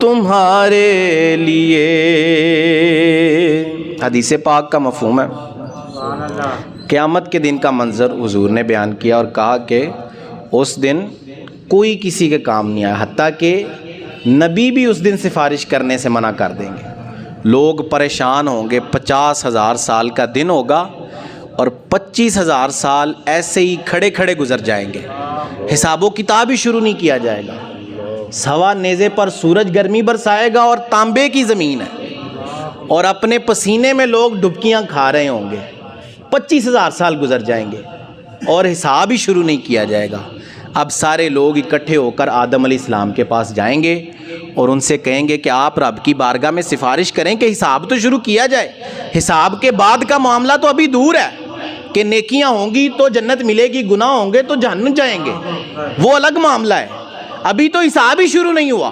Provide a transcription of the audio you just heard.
تمہارے لیے. حدیث پاک کا مفہوم ہے. قیامت کے دن کا منظر حضور نے بیان کیا اور کہا کہ اس دن کوئی کسی کے کام نہیں آیا، حتیٰ کہ نبی بھی اس دن سفارش کرنے سے منع کر دیں گے. لوگ پریشان ہوں گے. 50,000 سال کا دن ہوگا اور 25,000 سال ایسے ہی کھڑے کھڑے گزر جائیں گے. حساب و کتاب ہی شروع نہیں کیا جائے گا. سوا نیزے پر سورج گرمی برسائے گا اور تانبے کی زمین ہے اور اپنے پسینے میں لوگ ڈبکیاں کھا رہے ہوں گے. 25,000 سال گزر جائیں گے اور حساب ہی شروع نہیں کیا جائے گا. اب سارے لوگ اکٹھے ہو کر آدم علیہ السلام کے پاس جائیں گے اور ان سے کہیں گے کہ آپ رب کی بارگاہ میں سفارش کریں کہ حساب تو شروع کیا جائے. حساب کے بعد کا معاملہ تو ابھی دور ہے کہ نیکیاں ہوں گی تو جنت ملے گی، گناہ ہوں گے تو جہنم جائیں گے، وہ الگ معاملہ ہے. ابھی تو حساب ہی شروع نہیں ہوا.